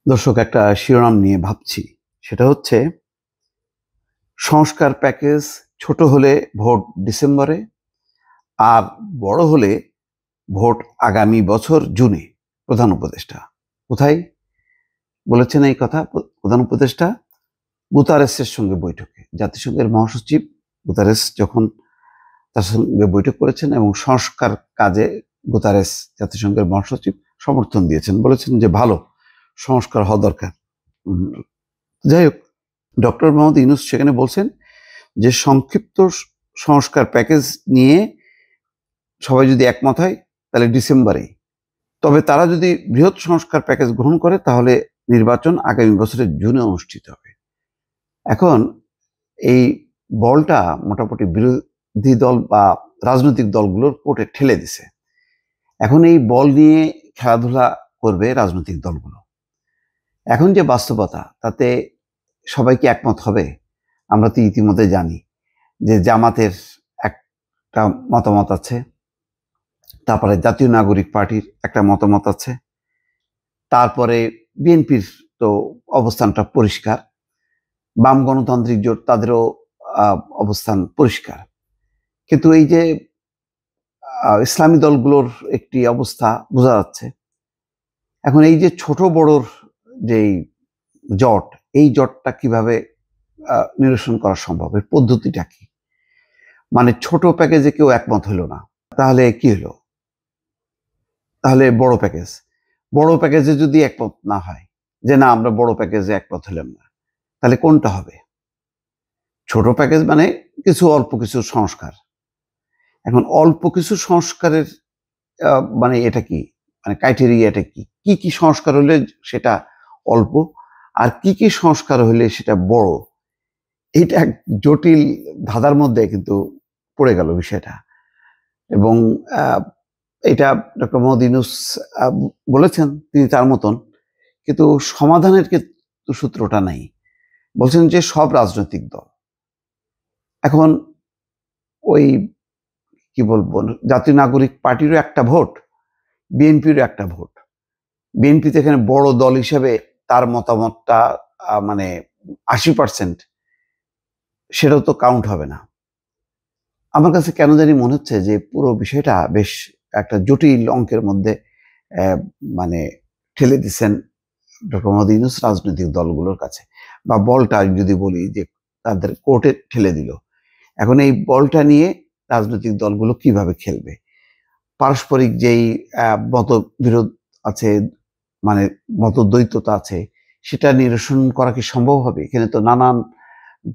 দর্শক, একটা শিরোনাম নিয়ে ভাবছি। সেটা হচ্ছে সংস্কার প্যাকেজ ছোট হলে ভোট ডিসেম্বরে, আর বড় হলে ভোট আগামী বছর জুনে। প্রধান উপদেষ্টা কোথায় বলেছেন এই কথা? প্রধান উপদেষ্টা গুতারেসের সঙ্গে বৈঠকে, জাতিসংঘের মহাসচিব গুতারেস যখন তার সঙ্গে বৈঠক করেছেন এবং সংস্কার কাজে গুতারেস জাতিসংঘের মহাসচিব সমর্থন দিয়েছেন, বলেছেন যে ভালো সংস্কার হওয়া দরকার। যাই হোক, ডক্টর মোহাম্মদ ইউনূস সেখানে বলছেন যে সংক্ষিপ্ত সংস্কার প্যাকেজ নিয়ে সবাই যদি একমত হয় তাহলে ডিসেম্বরে, তবে তারা যদি বৃহৎ সংস্কার প্যাকেজ গ্রহণ করে তাহলে নির্বাচন আগামী বছরের জুনে অনুষ্ঠিত হবে। এখন এই বলটা মোটামুটি বিরোধী দল বা রাজনৈতিক দলগুলোর কোর্টে ঠেলে দিছে। এখন এই বল নিয়ে খেলাধুলা করবে রাজনৈতিক দলগুলো। এখন যে বাস্তবতা, তাতে সবাই কি একমত হবে? আমরা তো ইতিমধ্যে জানি যে জামাতের একটা মতামত আছে, তারপরে জাতীয় নাগরিক পার্টির একটা মতামত আছে, তারপরে বিএনপির তো অবস্থানটা পরিষ্কার, বাম গণতান্ত্রিক জোট তাদেরও অবস্থান পরিষ্কার। কিন্তু এই যে ইসলামী দলগুলোর একটি অবস্থা বোঝা যাচ্ছে। এখন এই যে ছোট বড়র যেই জট, এই জটটা কিভাবে নিরসন করা সম্ভব? এর পদ্ধতিটা কি? মানে ছোট প্যাকেজে কেউ একমত হলো না, তাহলে কি হলো? তাহলে বড় প্যাকেজে যদি একমত না হয়, যে না আমরা বড় প্যাকেজে একমত হলাম না, তাহলে কোনটা হবে? ছোট প্যাকেজ মানে অল্প কিছু সংস্কার। এখন অল্প কিছু সংস্কারের মানে এটা কি, মানে ক্রাইটেরিয়াটা কি? কি কি সংস্কার হলে সেটা অল্প, আর কি কি সংস্কার হলে সেটা বড়? এইটা এক জটিল ধাঁধার মধ্যে কিন্তু পড়ে গেল বিষয়টা। এবং এটা ডক্টর মোহাম্মদ ইউনূস বলেছেন তিনি তার মতন, কিন্তু সমাধানের কিন্তু সূত্রটা নাই। বলছেন যে সব রাজনৈতিক দল এখন ওই কি বলবো, জাতীয় নাগরিক পার্টিরও একটা ভোট, বিএনপিরও একটা ভোট। বিএনপি তো এখানে বড় দল হিসেবে তার মতামতটা মানে 80%, সেটাও তো কাউন্ট হবে না। আমার কাছে কেন জানি মনে হচ্ছে যে পুরো বিষয়টা বেশ একটা জটিল অঙ্কের মধ্যে মানে ঠেলে দিচ্ছেন ডক্টর মোহাম্মদ ইউনূস রাজনৈতিক দলগুলোর কাছে। বা বলটা যদি বলি যে তাদের কোর্টে ঠেলে দিল। এখন এই বলটা নিয়ে রাজনৈতিক দলগুলো কিভাবে খেলবে? পারস্পরিক যেই মতবিরোধ আছে, মানে মতদ্বৈততা আছে, সেটা নিরসন করা কি সম্ভব হবে? এখানে তো নানান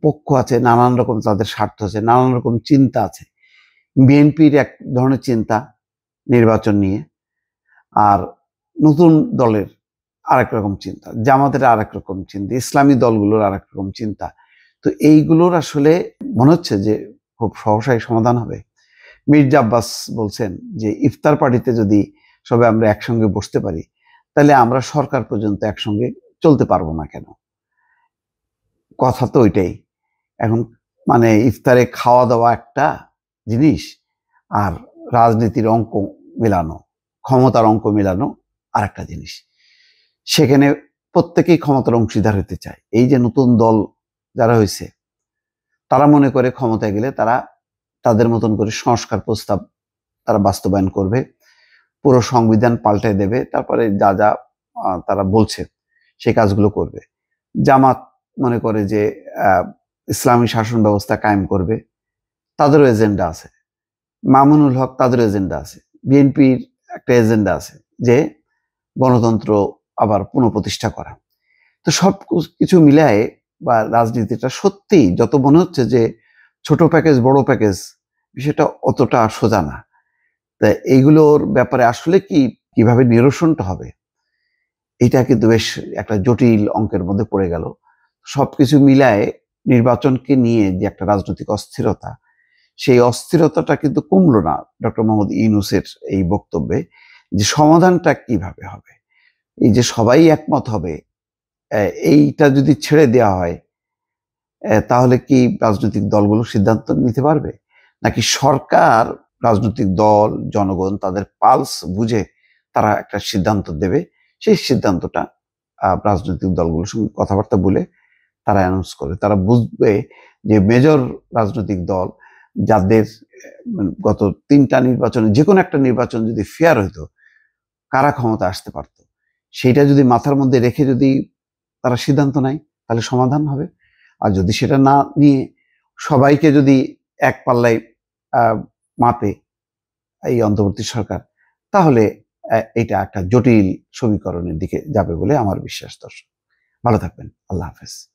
পক্ষ আছে, নানান রকম তাদের স্বার্থ আছে, নানান রকম চিন্তা আছে। বিএনপির এক ধরনের চিন্তা নির্বাচন নিয়ে, আর নতুন দলের আরেক রকম চিন্তা, জামাতের আরেক রকম চিন্তা, ইসলামী দলগুলোর আরেক রকম চিন্তা। তো এইগুলোর আসলে মনে হচ্ছে যে খুব সহসাই সমাধান হবে। মির্জা আব্বাস বলছেন যে ইফতার পার্টিতে যদি সবাই আমরা একসঙ্গে বসতে পারি, তাহলে আমরা সরকার পর্যন্ত একসঙ্গে চলতে পারবো না কেন? কথা তো ওইটাই। এখন মানে ইফতারে খাওয়া দাওয়া একটা জিনিস, আর রাজনীতির অঙ্ক মেলানো, ক্ষমতার অঙ্ক মেলানো আর একটা জিনিস। সেখানে প্রত্যেকেই ক্ষমতার অংশীদার হতে চায়। এই যে নতুন দল যারা হয়েছে, তারা মনে করে ক্ষমতায় গেলে তারা তাদের মতন করে সংস্কার প্রস্তাব তারা বাস্তবায়ন করবে, পুরো সংবিধান পাল্টে দেবে, তারপরে যা যা তারা বলছে সেই কাজগুলো করবে। জামাত মনে করে যে ইসলামী শাসন ব্যবস্থা কায়েম করবে, তাদেরও এজেন্ডা আছে। মামুনুল হক, তাদের এজেন্ডা আছে। বিএনপির একটা এজেন্ডা আছে যে গণতন্ত্র আবার পুনঃপ্রতিষ্ঠা করা। তো সব কিছু মিলায়ে বা রাজনীতিটা সত্যি যত মনে হচ্ছে যে ছোট প্যাকেজ বড় প্যাকেজ, বিষয়টা অতটা সোজা না। তা এইগুলোর ব্যাপারে আসলে কিভাবে নিরসনটা হবে, এটা কিন্তু বেশ একটা জটিল অঙ্কের মধ্যে পড়ে গেল। সবকিছু মিলায়ে নির্বাচনকে নিয়ে যে একটা রাজনৈতিক অস্থিরতা, সেই অস্থিরতাটা কিন্তু কমলো না ডক্টর মোহাম্মদ ইউনূসের এই বক্তব্যে, যে সমাধানটা কিভাবে হবে। এই যে সবাই একমত হবে, এইটা যদি ছেড়ে দেওয়া হয়, তাহলে কি রাজনৈতিক দলগুলো সিদ্ধান্ত নিতে পারবে? নাকি সরকার, রাজনৈতিক দল, জনগণ তাদের পালস বুঝে তারা একটা সিদ্ধান্ত দেবে, সেই সিদ্ধান্তটা রাজনৈতিক দলগুলোর সঙ্গে কথাবার্তা বলে তারা অ্যানাউন্স করে। তারা বুঝবে যে মেজর রাজনৈতিক দল যাদের গত 3টা নির্বাচনে যে কোনো একটা নির্বাচন যদি ফেয়ার হইতো, কারা ক্ষমতা আসতে পারত, সেইটা যদি মাথার মধ্যে রেখে যদি তারা সিদ্ধান্ত নেয় তাহলে সমাধান হবে। আর যদি সেটা না নিয়ে সবাইকে যদি এক পাল্লায় মাপে এই অন্তর্বর্তী সরকার, তাহলে এটা একটা জটিল সমীকরণের দিকে যাবে বলে আমার বিশ্বাস। দর্শক ভালো থাকবেন, আল্লাহ হাফেজ।